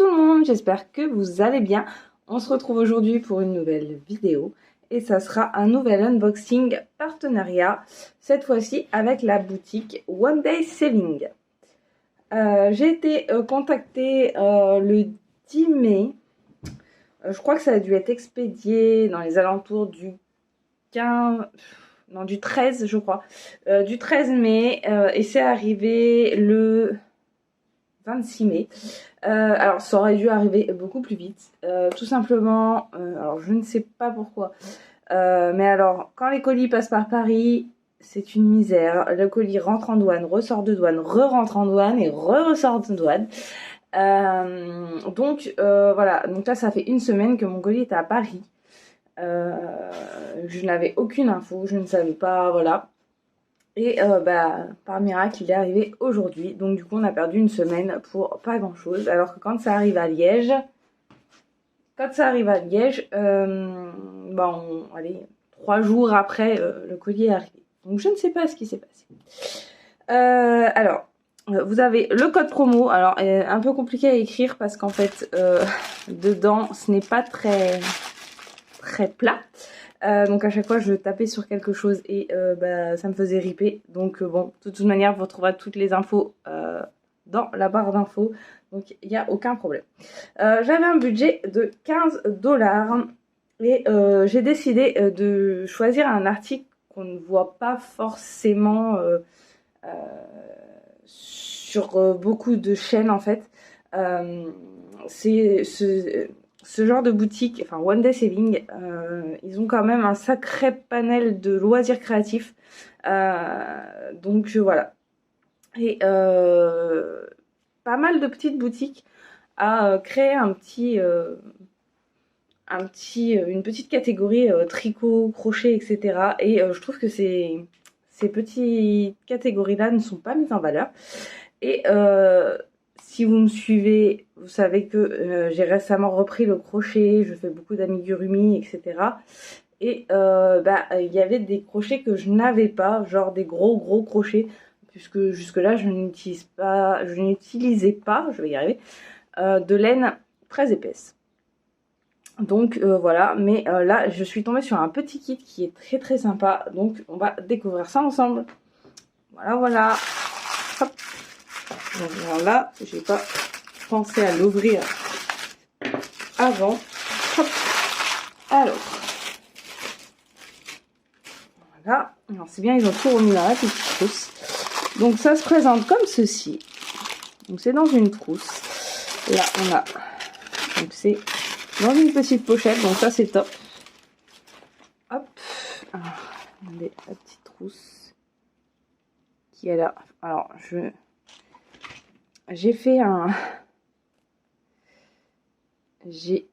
tout le monde, j'espère que vous allez bien. On se retrouve aujourd'hui pour une nouvelle vidéo et ça sera un nouvel unboxing partenariat, cette fois-ci avec la boutique One Day Saving. J'ai été contactée le 10 mai, je crois que ça a dû être expédié dans les alentours du 15... Non, du 13 je crois, du 13 mai et c'est arrivé le 26 mai. Alors ça aurait dû arriver beaucoup plus vite, tout simplement, alors je ne sais pas pourquoi, mais alors quand les colis passent par Paris, c'est une misère. Le colis rentre en douane, ressort de douane, re-rentre en douane et re-ressort de douane. Donc voilà, donc là ça fait une semaine que mon colis était à Paris. Je n'avais aucune info, je ne savais pas, voilà. Et par miracle, il est arrivé aujourd'hui. Donc du coup, on a perdu une semaine pour pas grand-chose. Alors que quand ça arrive à Liège, allez, 3 jours après, le colis est arrivé. Donc je ne sais pas ce qui s'est passé. Alors, vous avez le code promo. Alors, un peu compliqué à écrire parce qu'en fait, dedans, ce n'est pas très plat. Donc à chaque fois je tapais sur quelque chose et ça me faisait riper. Donc bon, de toute manière vous retrouverez toutes les infos dans la barre d'infos. Donc il n'y a aucun problème. J'avais un budget de 15$ et j'ai décidé de choisir un article qu'on ne voit pas forcément sur beaucoup de chaînes en fait. C'est ce genre de boutique, enfin One Day Saving, ils ont quand même un sacré panel de loisirs créatifs. Donc voilà. Et pas mal de petites boutiques à créer une petite catégorie tricot, crochet, etc. Et je trouve que ces petites catégories-là ne sont pas mises en valeur. Et si vous me suivez, vous savez que j'ai récemment repris le crochet, je fais beaucoup d'amigurumi, etc. Et il y avait des crochets que je n'avais pas, genre des gros crochets, puisque jusque-là je n'utilisais pas, je vais y arriver, de laine très épaisse. Donc voilà, mais là je suis tombée sur un petit kit qui est très sympa, donc on va découvrir ça ensemble. Voilà. Hop. Donc voilà, j'ai pas pensé à l'ouvrir avant. Hop. Alors voilà, alors c'est bien, ils ont tout remis dans la petite trousse. Donc ça se présente comme ceci. Donc c'est dans une trousse. Là on a, donc c'est dans une petite pochette, donc ça c'est top. Hop, alors, regardez la petite trousse qui est là. Alors j'ai fait j'ai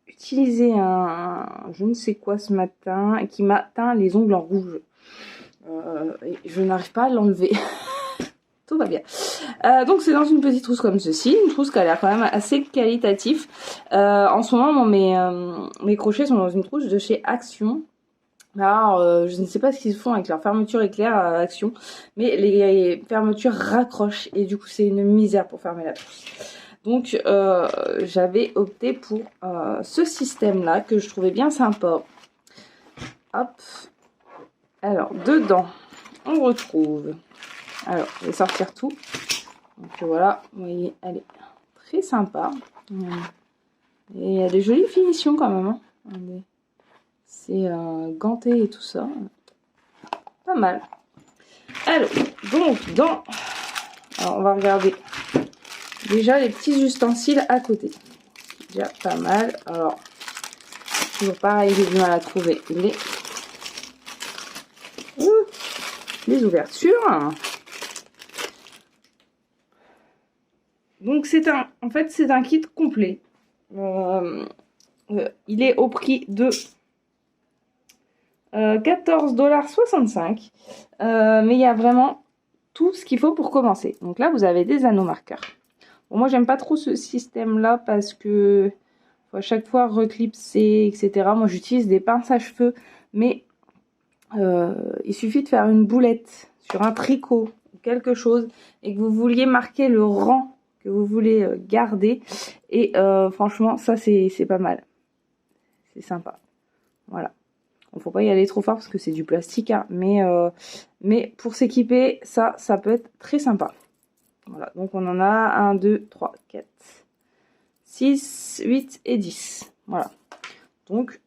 utilisé je ne sais quoi ce matin qui m'a teint les ongles en rouge. Et je n'arrive pas à l'enlever. Tout va bien. Donc c'est dans une petite trousse comme ceci, une trousse qui a l'air quand même assez qualitatif. En ce moment, mes crochets sont dans une trousse de chez Action. Alors, je ne sais pas ce qu'ils font avec leur fermeture éclair à Action, mais les fermetures raccrochent et du coup c'est une misère pour fermer la trousse. Donc j'avais opté pour ce système là que je trouvais bien sympa. Hop. Alors dedans on retrouve, alors je vais sortir tout, donc voilà, vous voyez, elle est très sympa et il y a des jolies finitions quand même, hein. C'est ganté et tout ça, pas mal. Alors donc alors on va regarder déjà les petits ustensiles à côté, déjà pas mal. Alors toujours pareil, j'ai du mal à trouver les ouvertures. Donc en fait c'est un kit complet. Il est au prix de 14,65 $. Mais il y a vraiment tout ce qu'il faut pour commencer. Donc là vous avez des anneaux marqueurs. Bon, moi j'aime pas trop ce système là parce que faut à chaque fois reclipser, etc. Moi j'utilise des pinces à cheveux, mais il suffit de faire une boulette sur un tricot ou quelque chose et que vous vouliez marquer le rang que vous voulez garder. Et franchement, ça c'est pas mal. C'est sympa. Voilà. Il ne faut pas y aller trop fort parce que c'est du plastique, hein, mais pour s'équiper, ça peut être très sympa. Voilà, donc on en a 1, 2, 3, 4, 6, 8 et 10. Voilà, donc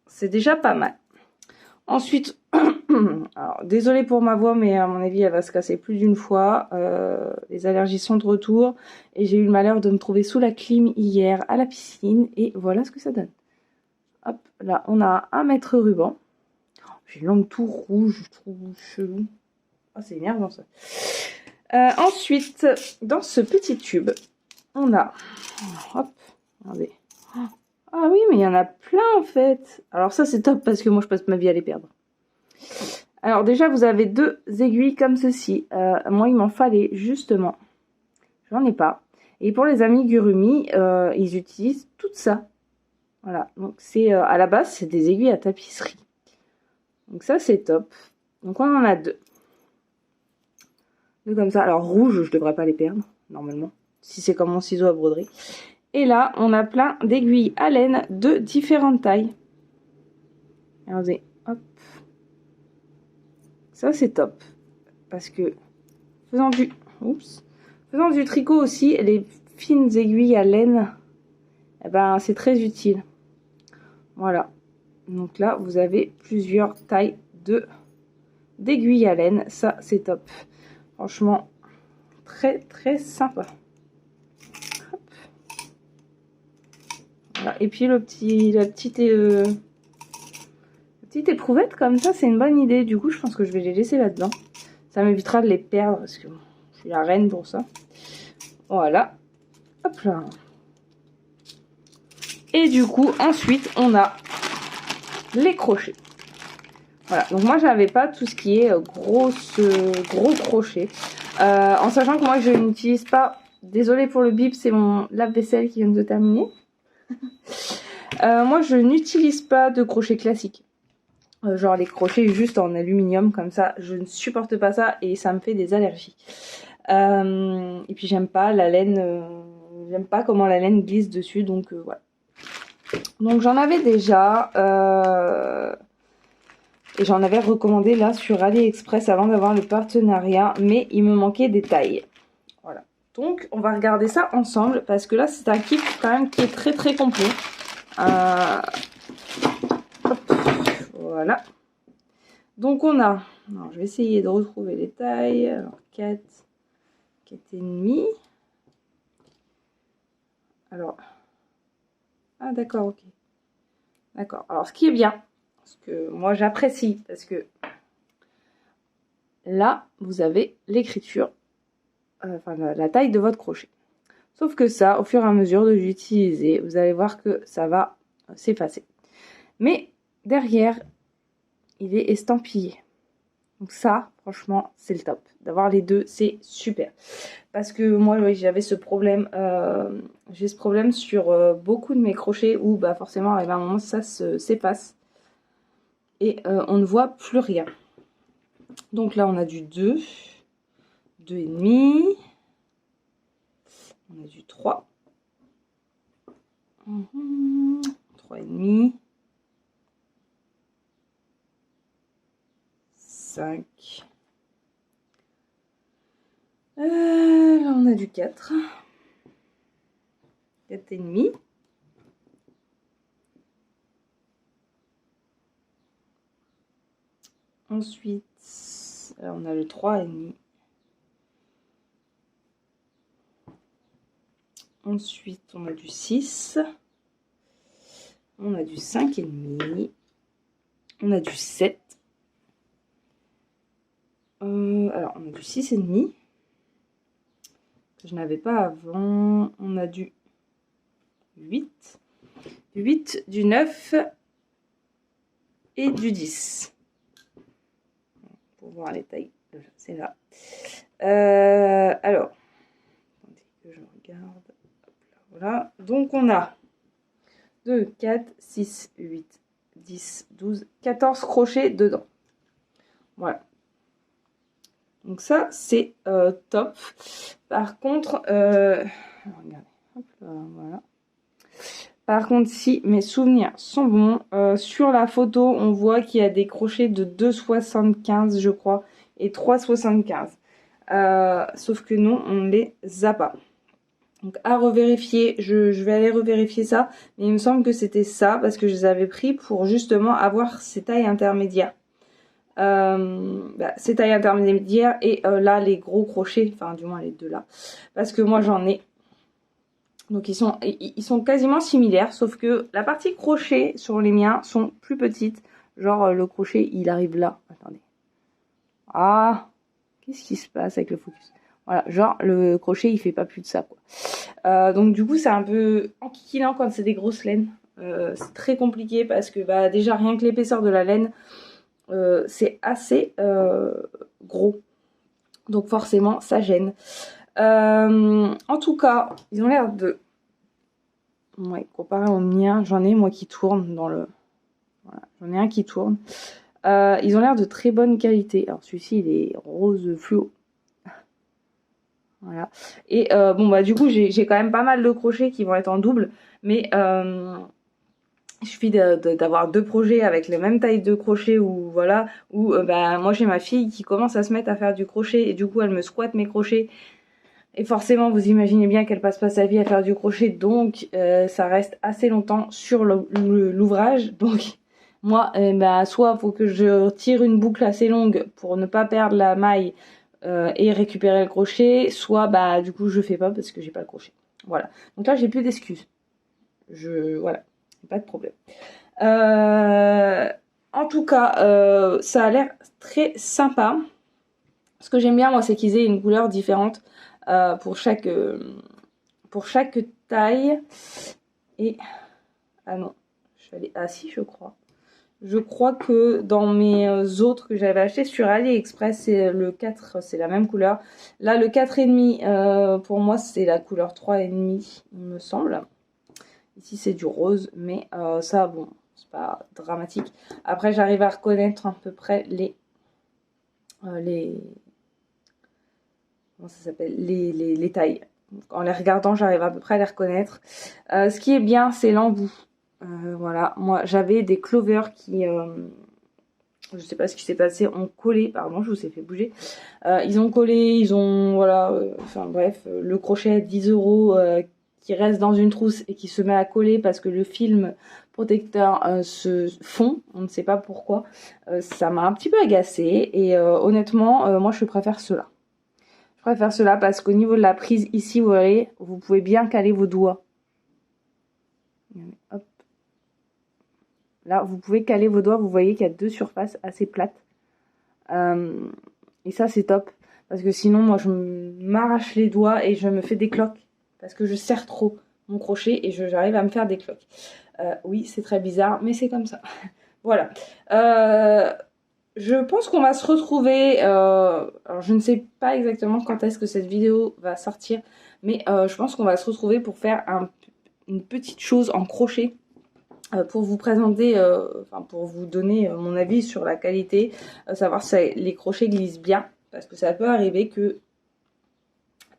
c'est déjà pas mal. Ensuite, alors désolée pour ma voix, mais à mon avis elle va se casser plus d'une fois. Les allergies sont de retour et j'ai eu le malheur de me trouver sous la clim hier à la piscine et voilà ce que ça donne. Hop, là on a un mètre ruban. J'ai une langue tout rouge, je trouve chelou. Ah, c'est énervant ça. Ensuite, dans ce petit tube, on a... Hop, regardez. Ah oui, mais il y en a plein en fait. Alors ça, c'est top parce que moi, je passe ma vie à les perdre. Alors déjà, vous avez 2 aiguilles comme ceci. Moi, il m'en fallait justement. J'en ai pas. Et pour les amis Gurumi, ils utilisent tout ça. Voilà, donc c'est à la base, c'est des aiguilles à tapisserie. Donc ça, c'est top. Donc on en a 2. 2 comme ça. Alors rouge, je devrais pas les perdre, normalement. Si c'est comme mon ciseau à broderie. Et là, on a plein d'aiguilles à laine de différentes tailles. Regardez, hop. Ça, c'est top. Parce que faisant du tricot aussi, les fines aiguilles à laine, eh ben, c'est très utile. Voilà. Donc là, vous avez plusieurs tailles d'aiguilles à laine. Ça, c'est top. Franchement, très, très sympa. Voilà. Et puis la petite éprouvette comme ça, c'est une bonne idée. Du coup, je pense que je vais les laisser là-dedans. Ça m'évitera de les perdre parce que je suis la reine pour ça. Voilà. Hop là. Et du coup, ensuite, on a les crochets. Voilà. Donc moi, j'avais pas tout ce qui est gros crochet. En sachant que moi, je n'utilise pas... Désolée pour le bip, c'est mon lave-vaisselle qui vient de terminer. Moi, je n'utilise pas de crochet classique. Genre les crochets juste en aluminium comme ça. Je ne supporte pas ça et ça me fait des allergies. Et puis, j'aime pas la laine... j'aime pas comment la laine glisse dessus. Donc, voilà. Donc, j'en avais déjà... Et j'en avais recommandé là sur AliExpress avant d'avoir le partenariat. Mais il me manquait des tailles. Voilà. Donc, on va regarder ça ensemble. Parce que là, c'est un kit quand même qui est très très complet. Hop, voilà. Donc, on a... Alors, je vais essayer de retrouver les tailles. Alors, 4 et demi. Alors... Ah, d'accord, ok. D'accord. Alors, ce qui est bien... Ce que moi j'apprécie parce que là vous avez l'écriture, enfin la taille de votre crochet. Sauf que ça, au fur et à mesure de l'utiliser, vous allez voir que ça va s'effacer. Mais derrière, il est estampillé. Donc ça, franchement, c'est le top. D'avoir les deux, c'est super. Parce que moi, oui, j'avais ce problème. J'ai ce problème sur beaucoup de mes crochets où bah, forcément, arrivé à un moment, ça s'efface. Et on ne voit plus rien. Donc là, on a du 2, 2,5. On a du 3. 3,5. 5. Là, on a du 4. 4,5. Ensuite, on a le 3,5. Ensuite, on a du 6. On a du 5,5. On a du 7. Alors, on a du 6,5. Que je n'avais pas avant. On a du 8. Du 8, du 9 et du 10. Pour voir les tailles. C'est là. Alors, attendez que je regarde. Hop là, voilà. Donc, on a 2, 4, 6, 8, 10, 12, 14 crochets dedans. Voilà. Donc ça, c'est top. Par contre, regardez, hop là, voilà. Par contre, si mes souvenirs sont bons, sur la photo, on voit qu'il y a des crochets de 2,75 je crois, et 3,75. Sauf que non, on les a pas. Donc à revérifier, je vais aller revérifier ça. Mais il me semble que c'était ça, parce que je les avais pris pour justement avoir ces tailles intermédiaires. Ces tailles intermédiaires et là les gros crochets, enfin du moins les deux là. Parce que moi j'en ai. Donc ils sont quasiment similaires, sauf que la partie crochet sur les miens sont plus petites. Genre le crochet il arrive là. Attendez. Ah, qu'est-ce qui se passe avec le focus? Voilà, genre le crochet il fait pas plus de ça quoi. Donc du coup c'est un peu enquiquinant quand c'est des grosses laines. C'est très compliqué parce que bah déjà rien que l'épaisseur de la laine c'est assez gros. Donc forcément ça gêne. En tout cas, ils ont l'air de... Ouais, comparé au mien, j'en ai moi qui tourne dans le... Voilà, j'en ai un qui tourne. Ils ont l'air de très bonne qualité. Alors celui-ci, il est rose fluo. Voilà. Et bon, bah du coup, j'ai quand même pas mal de crochets qui vont être en double. Mais il suffit d'avoir deux projets avec la même taille de crochet ou voilà. Ou bah, moi, j'ai ma fille qui commence à se mettre à faire du crochet. Et du coup, elle me squatte mes crochets. Et forcément, vous imaginez bien qu'elle passe pas sa vie à faire du crochet, donc ça reste assez longtemps sur l'ouvrage. Donc moi, soit faut que je tire une boucle assez longue pour ne pas perdre la maille et récupérer le crochet, soit bah du coup je fais pas parce que j'ai pas le crochet. Voilà. Donc là j'ai plus d'excuses. Voilà, pas de problème. En tout cas, ça a l'air très sympa. Ce que j'aime bien moi, c'est qu'ils aient une couleur différente. Pour chaque taille. Et ah non, je suis allée... Ah si, je crois. Je crois que dans mes autres que j'avais acheté sur AliExpress, c'est le 4, c'est la même couleur. Là, le 4,5, pour moi, c'est la couleur 3,5, il me semble. Ici, c'est du rose, mais ça, bon, c'est pas dramatique. Après, j'arrive à reconnaître à peu près les comment ça s'appelle, les tailles. En les regardant, j'arrive à peu près à les reconnaître. Ce qui est bien, c'est l'embout. Voilà, moi j'avais des clovers qui, je sais pas ce qui s'est passé, ont collé, pardon, je vous ai fait bouger. Ils ont collé, ils ont, voilà, enfin bref, le crochet à 10 € qui reste dans une trousse et qui se met à coller parce que le film protecteur se fond, on ne sait pas pourquoi. Ça m'a un petit peu agacée et honnêtement, moi je préfère cela. Je préfère cela parce qu'au niveau de la prise ici, vous voyez, vous pouvez bien caler vos doigts. Hop. Là, vous pouvez caler vos doigts. Vous voyez qu'il y a deux surfaces assez plates. Et ça, c'est top. Parce que sinon, moi, je m'arrache les doigts et je me fais des cloques. Parce que je serre trop mon crochet et j'arrive à me faire des cloques. Oui, c'est très bizarre, mais c'est comme ça. Voilà. Je pense qu'on va se retrouver, alors je ne sais pas exactement quand est-ce que cette vidéo va sortir, mais je pense qu'on va se retrouver pour faire une petite chose en crochet pour vous présenter, enfin pour vous donner mon avis sur la qualité, savoir si les crochets glissent bien, parce que ça peut arriver que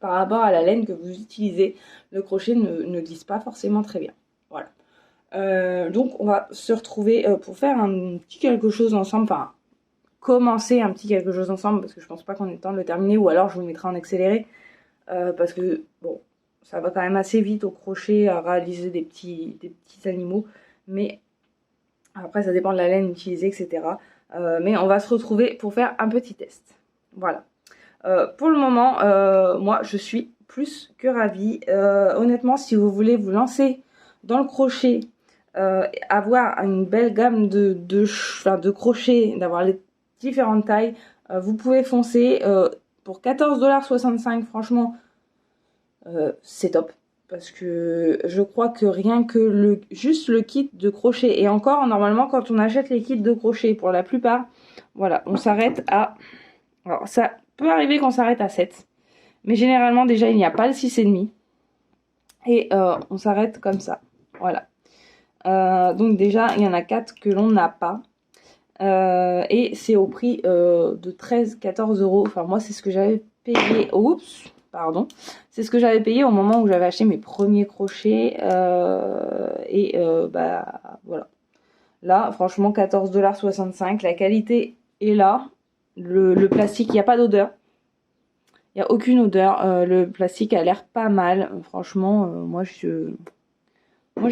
par rapport à la laine que vous utilisez, le crochet ne glisse pas forcément très bien. Voilà. Donc on va se retrouver pour faire un petit quelque chose ensemble, enfin commencer un petit quelque chose ensemble parce que je pense pas qu'on ait le temps de le terminer ou alors je vous le mettrai en accéléré parce que bon ça va quand même assez vite au crochet à réaliser des petits animaux mais après ça dépend de la laine utilisée etc. Mais on va se retrouver pour faire un petit test. Voilà. Pour le moment moi je suis plus que ravie. Honnêtement si vous voulez vous lancer dans le crochet, avoir une belle gamme de crochets, d'avoir les différentes tailles, vous pouvez foncer pour 14,65 $. Franchement c'est top parce que je crois que rien que juste le kit de crochet, et encore normalement quand on achète les kits de crochet pour la plupart, voilà, on s'arrête à, alors ça peut arriver qu'on s'arrête à 7, mais généralement déjà il n'y a pas le 6,5 et on s'arrête comme ça, voilà. Donc déjà il y en a 4 que l'on n'a pas. Et c'est au prix de 13-14 euros. Enfin, moi, c'est ce que j'avais payé. Oups, pardon. C'est ce que j'avais payé au moment où j'avais acheté mes premiers crochets. Bah, voilà. Là, franchement, 14,65 $. La qualité est là. Le plastique, il n'y a pas d'odeur. Il n'y a aucune odeur. Le plastique a l'air pas mal. Franchement, moi, je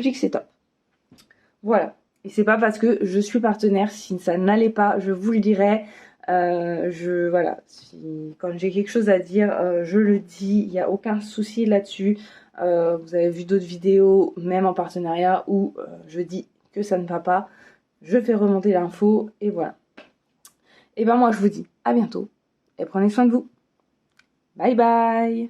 dis que c'est top. Voilà. Et c'est pas parce que je suis partenaire, si ça n'allait pas, je vous le dirai. Voilà, quand j'ai quelque chose à dire, je le dis, il n'y a aucun souci là-dessus. Vous avez vu d'autres vidéos, même en partenariat, où je dis que ça ne va pas. Je fais remonter l'info, et voilà. Et ben moi, je vous dis à bientôt, et prenez soin de vous. Bye bye!